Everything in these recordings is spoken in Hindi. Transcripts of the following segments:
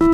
उत्तर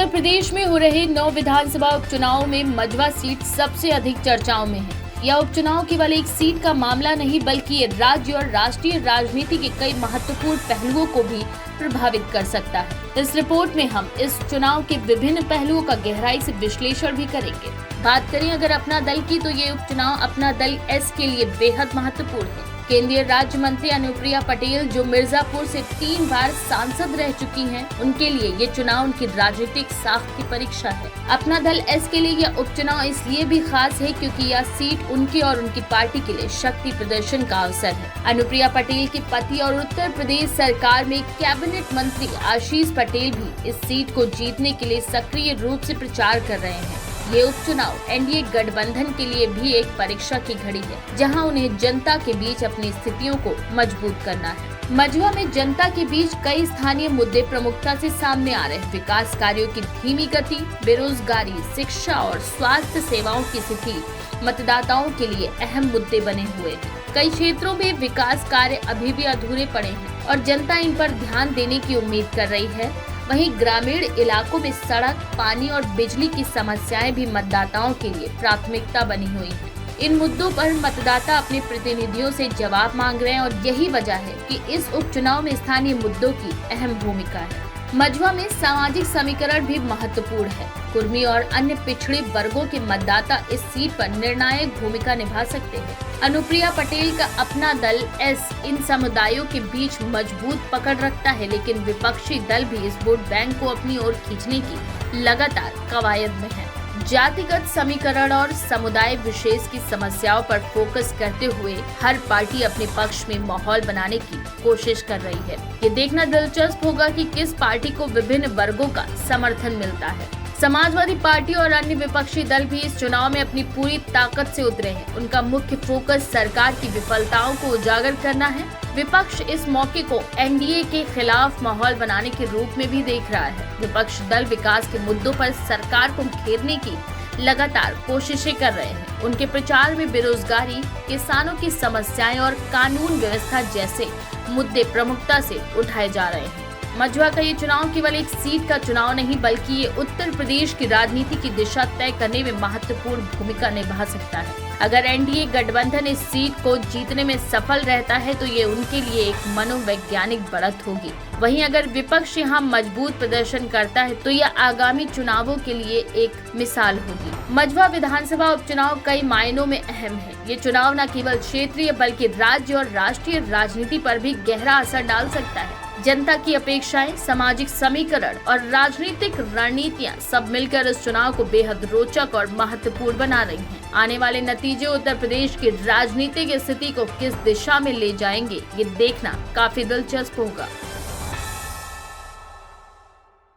प्रदेश में हो रहे 9 विधानसभा उपचुनावों में मझवा सीट सबसे अधिक चर्चाओं में है। यह उपचुनाव केवल एक सीट का मामला नहीं बल्कि ये राज्य और राष्ट्रीय राजनीति के कई महत्वपूर्ण पहलुओं को भी प्रभावित कर सकता है। इस रिपोर्ट में हम इस चुनाव के विभिन्न पहलुओं का गहराई से विश्लेषण भी करेंगे। बात करें अगर अपना दल की, तो ये उपचुनाव अपना दल एस के लिए बेहद महत्वपूर्ण है। केंद्रीय राज्य मंत्री अनुप्रिया पटेल, जो मिर्जापुर से 3 बार सांसद रह चुकी हैं, उनके लिए ये चुनाव उनकी राजनीतिक साख की परीक्षा है। अपना दल एस के लिए यह उपचुनाव इसलिए भी खास है क्योंकि यह सीट उनके और उनकी पार्टी के लिए शक्ति प्रदर्शन का अवसर है। अनुप्रिया पटेल के पति और उत्तर प्रदेश सरकार में कैबिनेट मंत्री आशीष पटेल भी इस सीट को जीतने के लिए सक्रिय रूप से प्रचार कर रहे हैं। ये उपचुनाव एनडीए गठबंधन के लिए भी एक परीक्षा की घड़ी है, जहां उन्हें जनता के बीच अपनी स्थितियों को मजबूत करना है। मझवा में जनता के बीच कई स्थानीय मुद्दे प्रमुखता से सामने आ रहे हैं। विकास कार्यों की धीमी गति, बेरोजगारी, शिक्षा और स्वास्थ्य सेवाओं की स्थिति मतदाताओं के लिए अहम मुद्दे बने हुए हैं। कई क्षेत्रों में विकास कार्य अभी भी अधूरे पड़े हैं और जनता इन पर ध्यान देने की उम्मीद कर रही है। वहीं ग्रामीण इलाकों में सड़क, पानी और बिजली की समस्याएं भी मतदाताओं के लिए प्राथमिकता बनी हुई हैं। इन मुद्दों पर मतदाता अपने प्रतिनिधियों से जवाब मांग रहे हैं और यही वजह है कि इस उपचुनाव में स्थानीय मुद्दों की अहम भूमिका है। मझवा में सामाजिक समीकरण भी महत्वपूर्ण है। कुर्मी और अन्य पिछड़े वर्गों के मतदाता इस सीट पर निर्णायक भूमिका निभा सकते हैं। अनुप्रिया पटेल का अपना दल एस इन समुदायों के बीच मजबूत पकड़ रखता है, लेकिन विपक्षी दल भी इस वोट बैंक को अपनी ओर खींचने की लगातार कवायद में है। जातिगत समीकरण और समुदाय विशेष की समस्याओं पर फोकस करते हुए हर पार्टी अपने पक्ष में माहौल बनाने की कोशिश कर रही है। ये देखना दिलचस्प होगा कि किस पार्टी को विभिन्न वर्गों का समर्थन मिलता है। समाजवादी पार्टी और अन्य विपक्षी दल भी इस चुनाव में अपनी पूरी ताकत से उतरे हैं। उनका मुख्य फोकस सरकार की विफलताओं को उजागर करना है। विपक्ष इस मौके को एनडीए के खिलाफ माहौल बनाने के रूप में भी देख रहा है। विपक्ष दल विकास के मुद्दों पर सरकार को घेरने की लगातार कोशिशें कर रहे हैं। उनके प्रचार में बेरोजगारी, किसानों की समस्याएं और कानून व्यवस्था जैसे मुद्दे प्रमुखता से उठाए जा रहे हैं। मझवा का ये चुनाव केवल एक सीट का चुनाव नहीं बल्कि ये उत्तर प्रदेश की राजनीति की दिशा तय करने में महत्वपूर्ण भूमिका निभा सकता है। अगर एनडीए गठबंधन इस सीट को जीतने में सफल रहता है तो ये उनके लिए एक मनोवैज्ञानिक बढ़त होगी। वहीं अगर विपक्ष यहाँ मजबूत प्रदर्शन करता है तो यह आगामी चुनावों के लिए एक मिसाल होगी। मझवा विधानसभा उपचुनाव कई मायनों में अहम है। ये चुनाव न केवल क्षेत्रीय बल्कि राज्य और राष्ट्रीय राजनीति पर भी गहरा असर डाल सकता है। जनता की अपेक्षाएं, सामाजिक समीकरण और राजनीतिक रणनीतियां सब मिलकर इस चुनाव को बेहद रोचक और महत्वपूर्ण बना रही हैं। आने वाले नतीजे उत्तर प्रदेश की राजनीतिक स्थिति को किस दिशा में ले जाएंगे, ये देखना काफी दिलचस्प होगा।